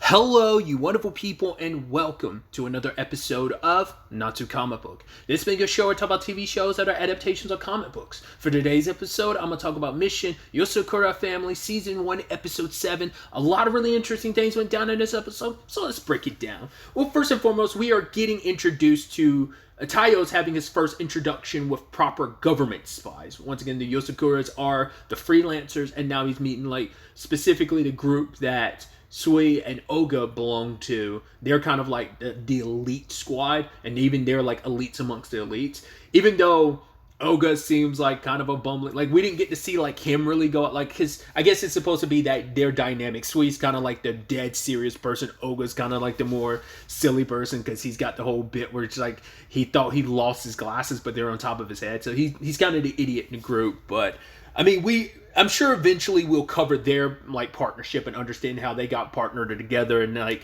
Hello, you wonderful people, and welcome to another episode of Not Too Comic Book. This being a show where I talk about TV shows that are adaptations of comic books. For today's episode, I'm going to talk about Mission Yozakura Family, Season 1, Episode 7. A lot of really interesting things went down in this episode, so let's break it down. Well, first and foremost, we are getting introduced to Taiyo's having his first introduction with proper government spies. Once again, the Yozakuras are the freelancers, and now he's meeting, specifically the group that Sui and Oga belong to. They're kind of like the elite squad, and even they're like elites amongst the elites. Even though Oga seems like kind of a bumbling, we didn't get to see him really go because I guess it's supposed to be that their dynamic. Sui's kind of like the dead serious person. Oga's kind of like the more silly person because he's got the whole bit where it's like he thought he lost his glasses, but they're on top of his head. So he's kind of the idiot in the group. But I mean, I'm sure eventually we'll cover their partnership and understand how they got partnered together and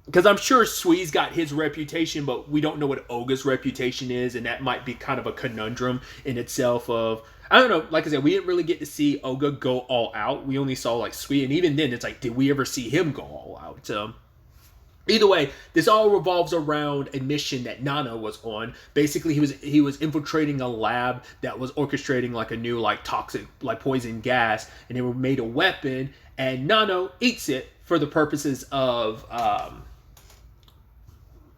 because I'm sure Sui's got his reputation, but we don't know what Oga's reputation is, and that might be kind of a conundrum in itself of, I don't know, like I said, we didn't really get to see Oga go all out. We only saw Sui, and even then it's did we ever see him go all out? So either way, this all revolves around a mission that Nano was on. Basically, he was infiltrating a lab that was orchestrating a new toxic poison gas, and they made a weapon, and Nano eats it for the purposes of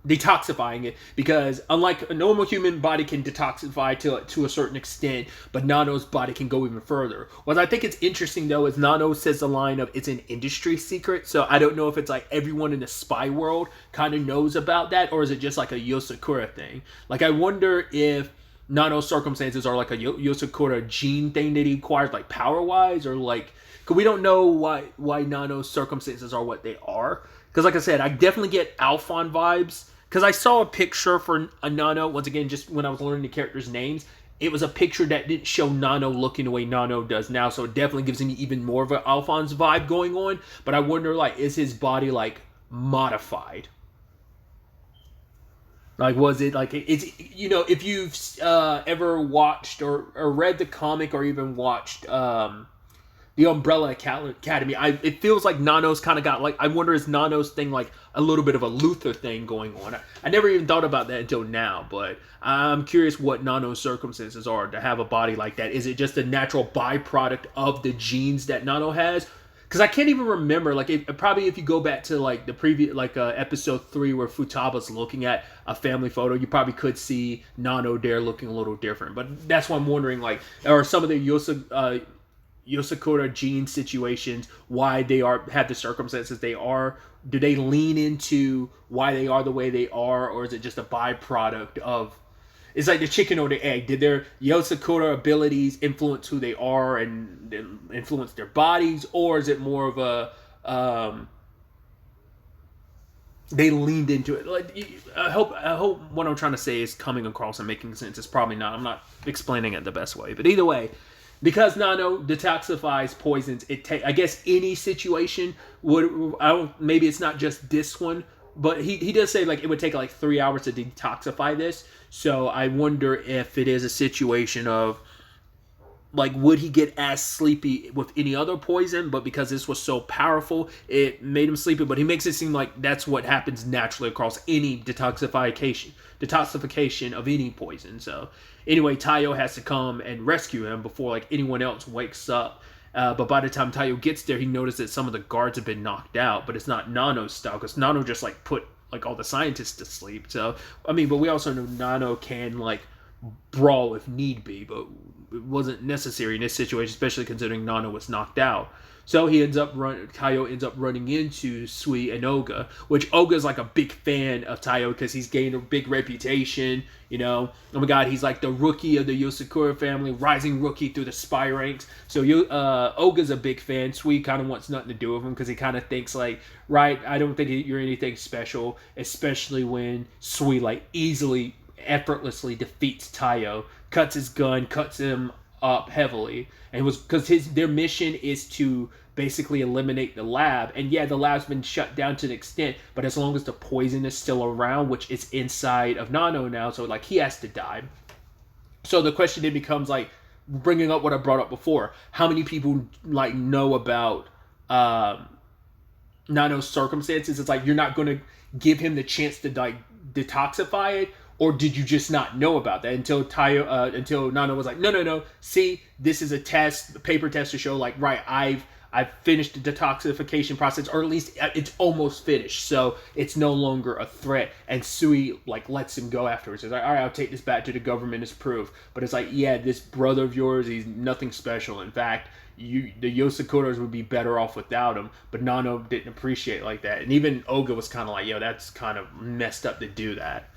detoxifying it, because unlike a normal human body can detoxify to a certain extent, but Nano's body can go even further. What I think it's interesting though is Nano says the line of it's an industry secret, so I don't know if it's everyone in the spy world kind of knows about that, or is it just a Yozakura thing. I wonder if Nano's circumstances are a Yozakura gene thing that he acquired power wise, or because we don't know why Nano's circumstances are what they are. Because like I said, I definitely get Alphon vibes. Because I saw a picture for a Nano, once again, just when I was learning the characters' names. It was a picture that didn't show Nano looking the way Nano does now. So it definitely gives me even more of an Alphonse vibe going on. But I wonder, is his body, modified? Was it, it's, if you've ever watched or read the comic or even watched the Umbrella Academy, it feels like Nano's kind of got I wonder is Nano's thing a little bit of a Luther thing going on. I never even thought about that until now, but I'm curious what Nano's circumstances are to have a body like that. Is it just a natural byproduct of the genes that Nano has? Because I can't even remember. Probably if you go back to the previous episode 3 where Futaba's looking at a family photo, you probably could see Nano there looking a little different. But that's why I'm wondering are some of the Yozakura gene situations, why they have the circumstances they are, do they lean into why they are the way they are, or is it just a byproduct of, it's like the chicken or the egg? Did their Yozakura abilities influence who they are and influence their bodies, or is it more of a they leaned into it? I hope what I'm trying to say is coming across and making sense. It's probably not. I'm not explaining it the best way, but either way, because Nano detoxifies poisons, I guess any situation would. Maybe it's not just this one, but he does say it would take 3 hours to detoxify this. So I wonder if it is a situation of would he get as sleepy with any other poison, but because this was so powerful, it made him sleepy. But he makes it seem like that's what happens naturally across any detoxification of any poison. So anyway, Taiyo has to come and rescue him before anyone else wakes up. But by the time Taiyo gets there, he notices that some of the guards have been knocked out, but it's not Nano's style, because Nano just put all the scientists to sleep. So I mean, but we also know Nano can brawl if need be, but it wasn't necessary in this situation, especially considering Nano was knocked out. So Taiyo ends up running into Sui and Oga, which Oga's a big fan of Taiyo because he's gained a big reputation. Oh my god, he's the rookie of the Yozakura family, rising rookie through the spy ranks. So Oga's a big fan. Sui kind of wants nothing to do with him because he kind of thinks right, I don't think you're anything special, especially when Sui easily, effortlessly defeats Taiyo, cuts his gun, cuts him up heavily, and it was because their mission is to basically eliminate the lab. And yeah, the lab's been shut down to an extent, but as long as the poison is still around, which is inside of Nano now, so he has to die. So the question then becomes bringing up what I brought up before, how many people know about Nano's circumstances. It's like you're not going to give him the chance to like detoxify it, or did you just not know about that until until Nano was like, no, see, this is a test, a paper test to show like, right, I've finished the detoxification process, or at least it's almost finished, so it's no longer a threat. And Sui like lets him go afterwards. It's like, all right, I'll take this back to the government as proof. But it's like, yeah, this brother of yours, he's nothing special. In fact, the Yosakuras would be better off without him. But Nano didn't appreciate it like that. And even Oga was kind of like, yo, that's kind of messed up to do that.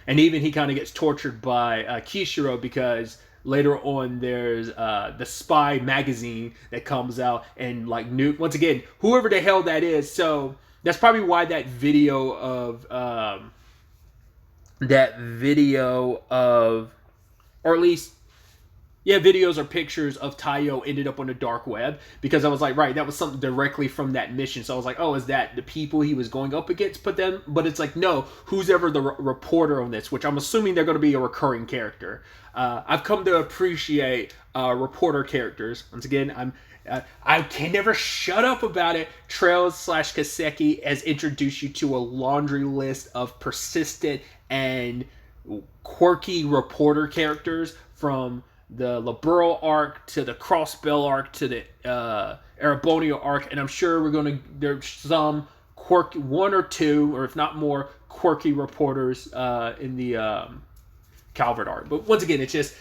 And even he kind of gets tortured by Kishiro, because later on there's the Spy magazine that comes out, and like once again, whoever the hell that is. So that's probably why that video of or at least, yeah, videos or pictures of Taiyo ended up on the dark web, because I was like, right, that was something directly from that mission. So I was like, oh, is that the people he was going up against? But it's like, no, who's ever the reporter on this, which I'm assuming they're going to be a recurring character. I've come to appreciate reporter characters. Once again, I can never shut up about it. Trails/Kaseki has introduced you to a laundry list of persistent and quirky reporter characters, from the Liberal arc to the Crossbell arc to the Arabonio arc, and I'm sure there's some quirky, one or two, or if not more, quirky reporters in the Calvert arc. But once again, it's just,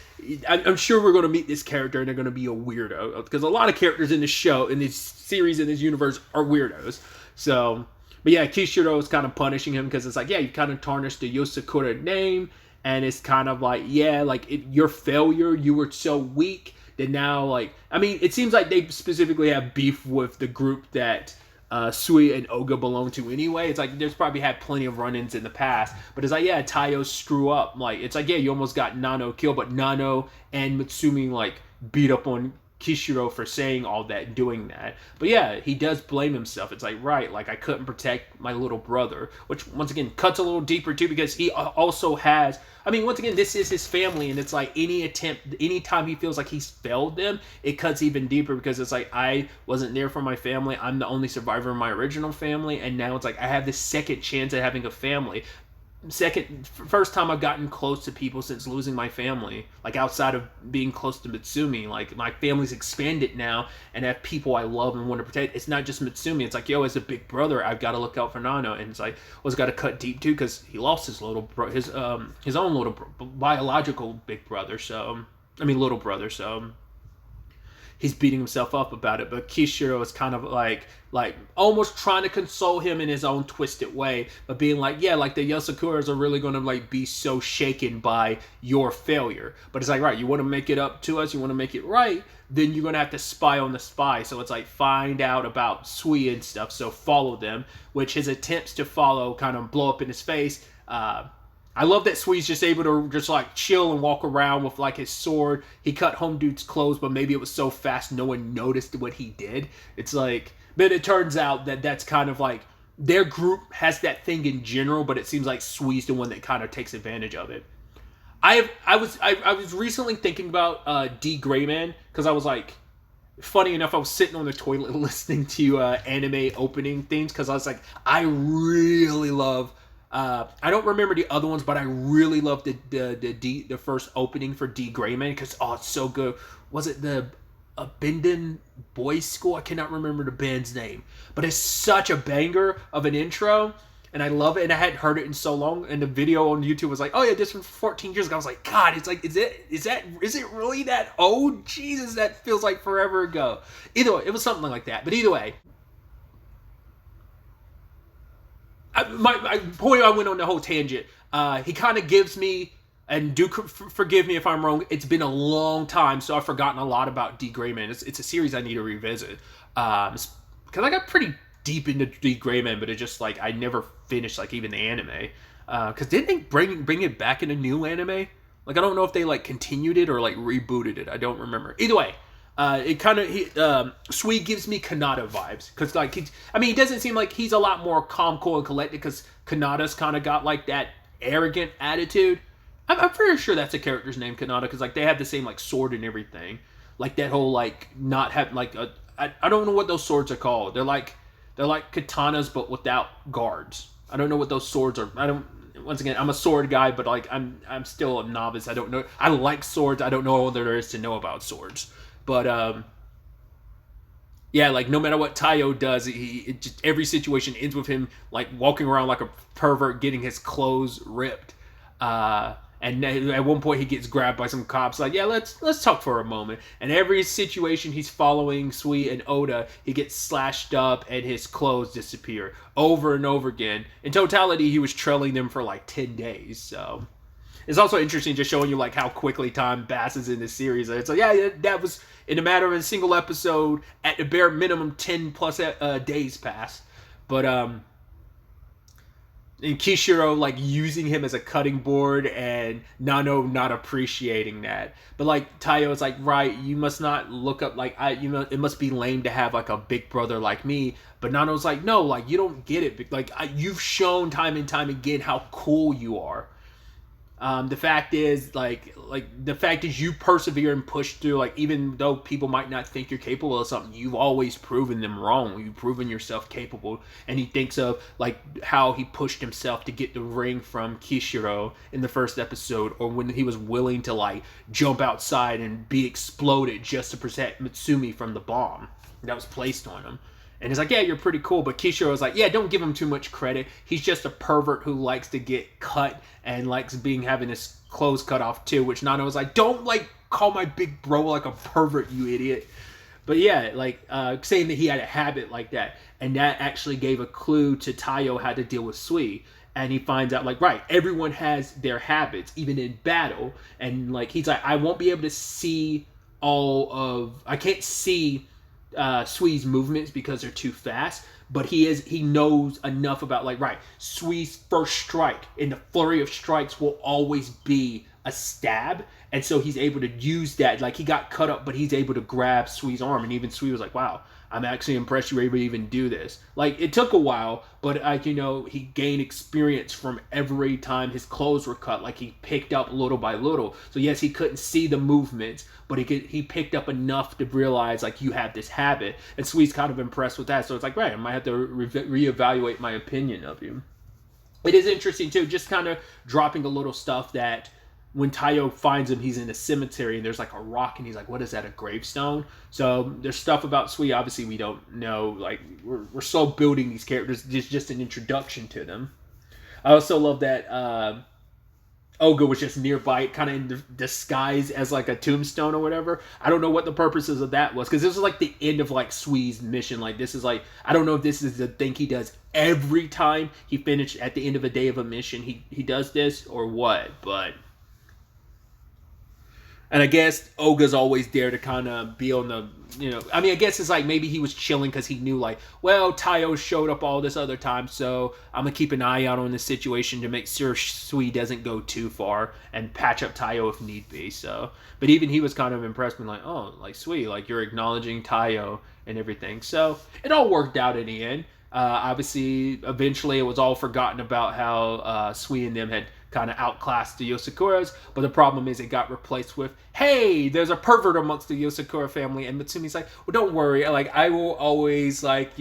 I'm sure we're going to meet this character and they're going to be a weirdo, because a lot of characters in this show, in this series, in this universe, are weirdos. So, but yeah, Kishiro is kind of punishing him, because it's like, yeah, you kind of tarnished the Yosakura name. And it's kind of like, yeah, like your failure, you were so weak that now, like, I mean, it seems like they specifically have beef with the group that Sui and Oga belong to anyway. It's like there's probably had plenty of run-ins in the past, but it's like, yeah, Taiyo screw up. Like, it's like, yeah, you almost got Nano killed, but Nano and Mitsumi like beat up on Kishiro for saying all that and doing that. But yeah, he does blame himself. It's like, right, like I couldn't protect my little brother, which once again cuts a little deeper too, because he also has, I mean, once again, this is his family, and it's like anytime he feels like he's failed them, it cuts even deeper, because it's like, I wasn't there for my family, I'm the only survivor of my original family, and now it's like I have this second chance at having a family. First time I've gotten close to people since losing my family, like outside of being close to Mitsumi. Like, my family's expanded now, and I have people I love and want to protect. It's not just Mitsumi. It's like, yo, as a big brother, I've got to look out for Nano. And it's like, well, it's got to cut deep too, because he lost his his own little biological big brother. So, I mean, little brother. So he's beating himself up about it. But Kishiro is kind of like almost trying to console him in his own twisted way, but being like, yeah, like the Yosakuras are really going to like be so shaken by your failure. But it's like, right, you want to make it up to us, you want to make it right, then you're going to have to spy on the spy. So it's like, find out about Sui and stuff, so follow them, which his attempts to follow kind of blow up in his face. I love that Sui's just able to just like chill and walk around with like his sword. He cut home dude's clothes, but maybe it was so fast no one noticed what he did. It's like, but it turns out that that's kind of like, their group has that thing in general, but it seems like Sui's the one that kind of takes advantage of it. I was recently thinking about D. Grayman, because I was like, funny enough, I was sitting on the toilet listening to anime opening themes, because I was like, I really love, I don't remember the other ones, but I really love the first opening for D. Grayman, because, oh, it's so good. Was it the Abenden Boys School? I cannot remember the band's name, but it's such a banger of an intro, and I love it, and I hadn't heard it in so long, and the video on YouTube was like, oh yeah, this was 14 years ago. I was like, God, it's like, is it really that old? Jesus, that feels like forever ago. Either way, it was something like that, but either way, my point, I went on the whole tangent. He kind of gives me, and do forgive me if I'm wrong, it's been a long time, so I've forgotten a lot about D. Grayman. It's a series I need to revisit. Because I got pretty deep into D. Grayman, but it just like, I never finished like even the anime. Because didn't they bring it back in a new anime? Like, I don't know if they like continued it or like rebooted it. I don't remember. Either way, it kind of, Sui gives me Kanata vibes, because like, he doesn't seem like he's a lot more calm, cool, and collected, because Kanata's kind of got like that arrogant attitude. I'm pretty sure that's a character's name, Kanata, because like they have the same like sword and everything, like that whole like not have like I don't know what those swords are called. They're They're like katanas, but without guards. I don't know what those swords are. Once again, I'm a sword guy, but like I'm still a novice. I don't know. I like swords. I don't know all there is to know about swords. But yeah, like no matter what Taiyo does, just every situation ends with him like walking around like a pervert, getting his clothes ripped. And at one point he gets grabbed by some cops. Like, yeah, let's talk for a moment. And every situation he's following Sui and Oda, he gets slashed up and his clothes disappear over and over again. In totality, he was trailing them for like 10 days. So it's also interesting just showing you like how quickly time passes in this series. It's like, yeah, that was in a matter of a single episode. At the bare minimum, 10 plus days passed. But and Kishiro like using him as a cutting board and Nano not appreciating that. But like Taiyo is like, right, you must not look up like it must be lame to have like a big brother like me. But Nano's like, no, like you don't get it. Like you've shown time and time again how cool you are. The fact is you persevere and push through, like even though people might not think you're capable of something, you've always proven them wrong. You've proven yourself capable. And he thinks of like how he pushed himself to get the ring from Kishiro in the first episode, or when he was willing to like jump outside and be exploded just to protect Mitsumi from the bomb that was placed on him. And he's like, yeah, you're pretty cool. But Kishiro's like, yeah, don't give him too much credit. He's just a pervert who likes to get cut and likes having his clothes cut off too. Which Nano was like, don't like call my big bro like a pervert, you idiot. But yeah, like saying that he had a habit like that. And that actually gave a clue to Taiyo how to deal with Sui. And he finds out like, right, everyone has their habits, even in battle. And like, he's like, I won't be able to see I can't see Sui's movements because they're too fast, but he knows enough about like, right, Sui's first strike in the flurry of strikes will always be a stab, and so he's able to use that. Like he got cut up, but he's able to grab Sui's arm, and even Sui was like, wow, I'm actually impressed you were able to even do this. Like it took a while, but like he gained experience from every time his clothes were cut. Like he picked up little by little. So yes, he couldn't see the movements, but he picked up enough to realize like you have this habit. And Sui's kind of impressed with that. So it's like, right, I might have to reevaluate my opinion of you. It is interesting too, just kind of dropping a little stuff that when Taiyo finds him, he's in a cemetery and there's like a rock and he's like, what is that, a gravestone? So there's stuff about Sui obviously we don't know. Like we're still building these characters. It's just an introduction to them. I also love that Oga was just nearby, kind of in disguise as like a tombstone or whatever. I don't know what the purposes of that was, because this was like the end of like Sui's mission. Like this is like, I don't know if this is the thing he does every time he finished at the end of a day of a mission. He does this or what, but. And I guess Oga's always there to kind of be on the, I mean, I guess it's like maybe he was chilling because he knew like, well, Taiyo showed up all this other time, so I'm going to keep an eye out on this situation to make sure Sui doesn't go too far and patch up Taiyo if need be. So, but even he was kind of impressed with like, oh, like Sui, like you're acknowledging Taiyo and everything. So it all worked out in the end. Obviously, eventually it was all forgotten about how Sui and them had kind of outclassed the Yosakuras, but the problem is it got replaced with, hey, there's a pervert amongst the Yosakura family, and Mitsumi's like, well, don't worry, like I will always like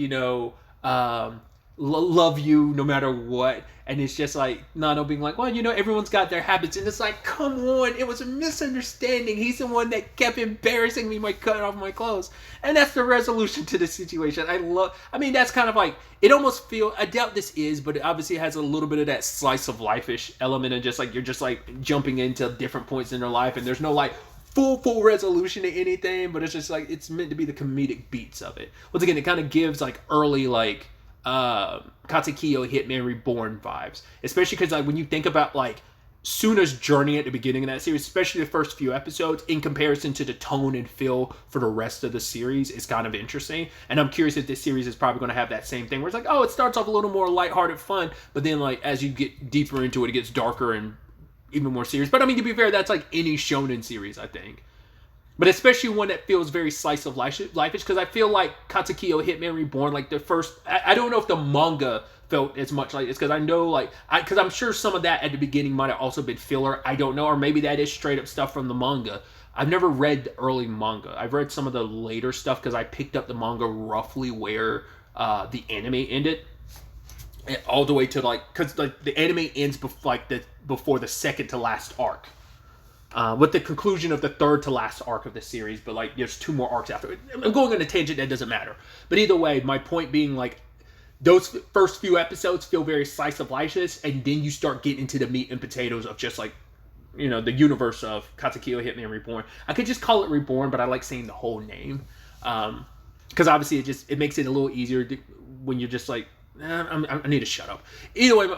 love you no matter what. And it's just like Nano being like, well, everyone's got their habits, and it's like, come on, it was a misunderstanding. He's the one that kept embarrassing me by cutting off my clothes, and that's the resolution to the situation. I mean, that's kind of like, it almost feel, I doubt this is, but it obviously has a little bit of that slice of life-ish element, and just like you're just like jumping into different points in their life, and there's no like full resolution to anything, but it's just like it's meant to be the comedic beats of it. Once again, it kind of gives like early like Katsukiyo Hitman Reborn vibes, especially because like when you think about like Suna's journey at the beginning of that series, especially the first few episodes, in comparison to the tone and feel for the rest of the series, is kind of interesting. And I'm curious if this series is probably going to have that same thing where it's like, oh, it starts off a little more lighthearted fun, but then like as you get deeper into it, it gets darker and even more serious. But I mean, to be fair, that's like any shonen series, I think. But especially one that feels very slice of life-ish, because I feel like Katsukiyo Hitman Reborn, like the first, I don't know if the manga felt as much like this, because I know like, because I'm sure some of that at the beginning might have also been filler, I don't know, or maybe that is straight up stuff from the manga. I've never read the early manga. I've read some of the later stuff because I picked up the manga roughly where the anime ended. All the way to because the anime ends before the second to last arc, with the conclusion of the third to last arc of the series. But there's 2 more arcs after. I'm going on a tangent that doesn't matter. But either way, my point being those first few episodes feel very slice of life-ish, and then you start getting into the meat and potatoes of just the universe of Katekyo Hitman Reborn. I could just call it Reborn, but I like saying the whole name, because obviously it makes it a little easier when you're just I need to shut up. Either way,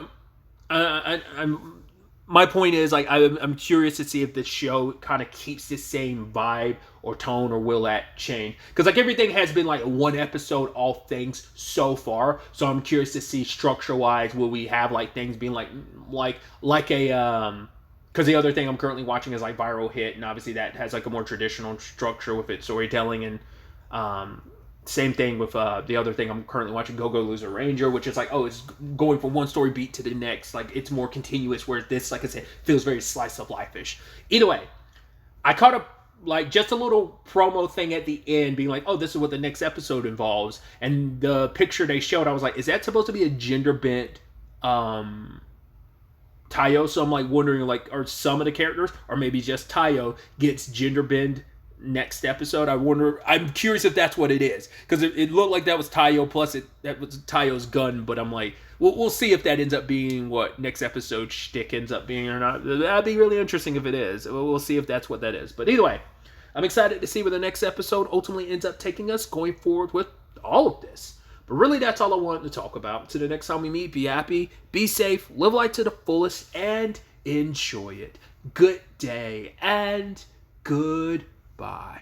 my point is I'm curious to see if the show kind of keeps the same vibe or tone, or will that change? Because everything has been 1 episode, all things so far. So I'm curious to see structure wise, will we have things being like a because the other thing I'm currently watching is Viral Hit, and obviously that has a more traditional structure with its storytelling, and same thing with the other thing I'm currently watching, Go Go Loser Ranger, which is it's going from one story beat to the next. It's more continuous, whereas this, like I said, feels very slice of life-ish. Either way, I caught up just a little promo thing at the end being oh, this is what the next episode involves. And the picture they showed, I was is that supposed to be a gender-bent Taiyo? So I'm wondering are some of the characters, or maybe just Taiyo, gets gender-bend next episode. I'm curious if that's what it is, because it looked like that was Taiyo, plus that was Taiyo's gun, but I'm we'll see if that ends up being what next episode shtick ends up being or not. That'd be really interesting if it is. We'll see if that's what that is. But either way, I'm excited to see where the next episode ultimately ends up taking us going forward with all of this. But really, that's all I wanted to talk about. Till the next time we meet, be happy, be safe, live life to the fullest, and enjoy it. Good day and goodbye.